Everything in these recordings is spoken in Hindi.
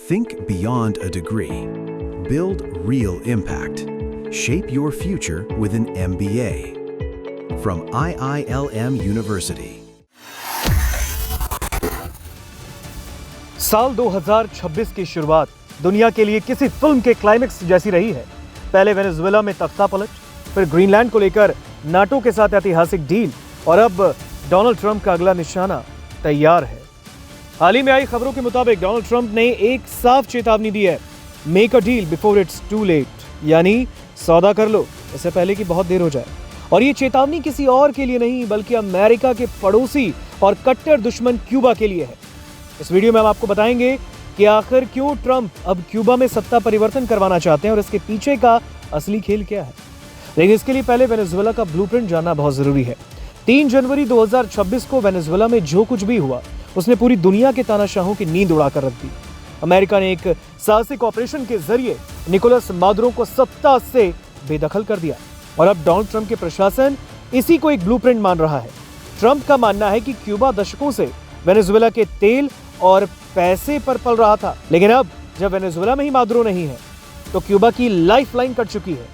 Think beyond a degree. Build real impact. Shape your future with an MBA. From IILM University. साल 2026 की शुरुआत दुनिया के लिए किसी फिल्म के क्लाइमेक्स जैसी रही है। पहले वेनेजुएला में तख्ता पलट, फिर ग्रीनलैंड को लेकर नाटो के साथ ऐतिहासिक डील और अब डोनाल्ड ट्रंप का अगला निशाना तैयार है। हाल ही में आई खबरों के मुताबिक डोनाल्ड ट्रंप ने एक साफ चेतावनी दी है, make a deal before it's too late, यानी सौदा कर लो इससे पहले कि बहुत देर हो जाए। और ये चेतावनी किसी और के लिए नहीं बल्कि अमेरिका के पड़ोसी और कट्टर दुश्मन क्यूबा के लिए है। इस वीडियो में हम आपको बताएंगे कि आखिर क्यों ट्रंप अब क्यूबा में सत्ता परिवर्तन करवाना चाहते हैं और इसके पीछे का असली खेल क्या है। लेकिन इसके लिए पहले वेनेजुएला का ब्लूप्रिंट जानना बहुत जरूरी है। 3 जनवरी 2026 को वेनेजुएला में जो कुछ भी हुआ उसने पूरी दुनिया के तानाशाहों की नींद उड़ाकर रख दी। अमेरिका ने एक साहसिक ऑपरेशन के जरिए निकोलस मादुरो को सत्ता से बेदखल कर दिया और अब डोनाल्ड ट्रंप के प्रशासन इसी को एक ब्लूप्रिंट मान रहा है। ट्रंप का मानना है कि क्यूबा दशकों से वेनेजुएला के तेल और पैसे पर पल रहा था, लेकिन अब जब वेनेजुएला में ही मादुरो नहीं है तो क्यूबा की लाइफलाइन कट चुकी है।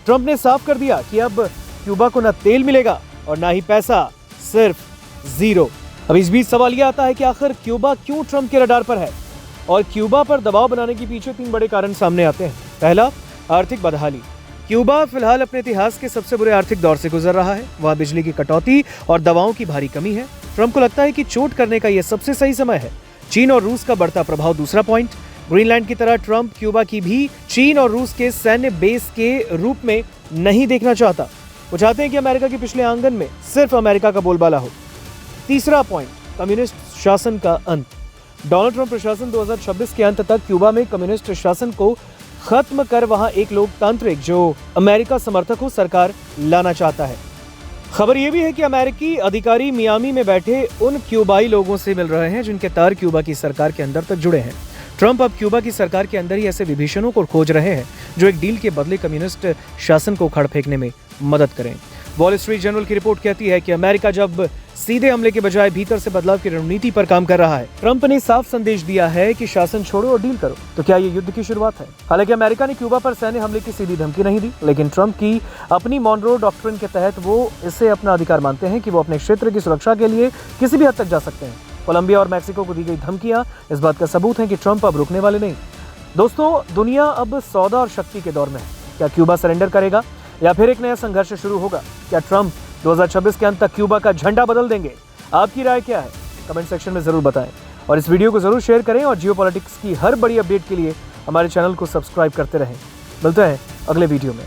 ट्रंप ने साफ कर दिया कि अब क्यूबा को न तेल मिलेगा और ना ही पैसा, सिर्फ जीरो। अब इस बीच सवाल यह आता है कि आखिर क्यूबा क्यों ट्रंप के रडार पर है और क्यूबा पर दबाव बनाने के पीछे 3 बड़े कारण सामने आते हैं। पहला, आर्थिक बदहाली। क्यूबा फिलहाल अपने इतिहास के सबसे बुरे आर्थिक दौर से गुजर रहा है। वहां बिजली की कटौती और दवाओं की भारी कमी है। ट्रंप को लगता है कि चोट करने का यह सबसे सही समय है। चीन और रूस का बढ़ता प्रभाव दूसरा पॉइंट। ग्रीनलैंड की तरह ट्रंप क्यूबा की भी चीन और रूस के सैन्य बेस के रूप में नहीं देखना चाहता। वो चाहते हैं कि अमेरिका के पिछले आंगन में सिर्फ अमेरिका का बोलबाला हो। तीसरा पॉइंट, कम्युनिस्ट शासन का अंत। डोनाल्ड ट्रंप प्रशासन 2026 के अंत तक क्यूबा में कम्युनिस्ट शासन को खत्म कर वहां एक लोकतांत्रिक जो अमेरिका समर्थक हो सरकार लाना चाहता है। खबर यह भी है कि अमेरिकी अधिकारी मियामी में बैठे उन क्यूबाई लोगों से मिल रहे हैं जिनके तार क्यूबा की सरकार के अंदर तक जुड़े हैं। ट्रंप अब क्यूबा की सरकार के अंदर ही ऐसे विभीषणों को खोज रहे हैं जो एक डील के बदले कम्युनिस्ट शासन को उखाड़ फेंकने में मदद करें। वॉल स्ट्रीट जर्नल की रिपोर्ट कहती है कि अमेरिका जब सीधे हमले के बजाय भीतर से बदलाव की रणनीति पर काम कर रहा है। ट्रंप ने साफ संदेश दिया है कि शासन छोड़ो और डील करो। तो क्या ये युद्ध की शुरुआत है? हालांकि अमेरिका ने क्यूबा पर सैन्य हमले की सीधी धमकी नहीं दी, लेकिन ट्रंप की अपनी मॉनरो डॉक्ट्रिन के तहत वो इसे अपना अधिकार मानते हैं कि वो अपने क्षेत्र की सुरक्षा के लिए किसी भी हद तक जा सकते हैं। कोलंबिया और मैक्सिको को दी गई धमकियां इस बात का सबूत है कि ट्रंप अब रुकने वाले नहीं। दोस्तों, दुनिया अब सौदा और शक्ति के दौर में है। क्या क्यूबा सरेंडर करेगा या फिर एक नया संघर्ष शुरू होगा? क्या ट्रंप 2026 के अंत तक क्यूबा का झंडा बदल देंगे? आपकी राय क्या है? कमेंट सेक्शन में जरूर बताएं और इस वीडियो को जरूर शेयर करें और जियोपॉलिटिक्स की हर बड़ी अपडेट के लिए हमारे चैनल को सब्सक्राइब करते रहें। मिलते हैं अगले वीडियो में।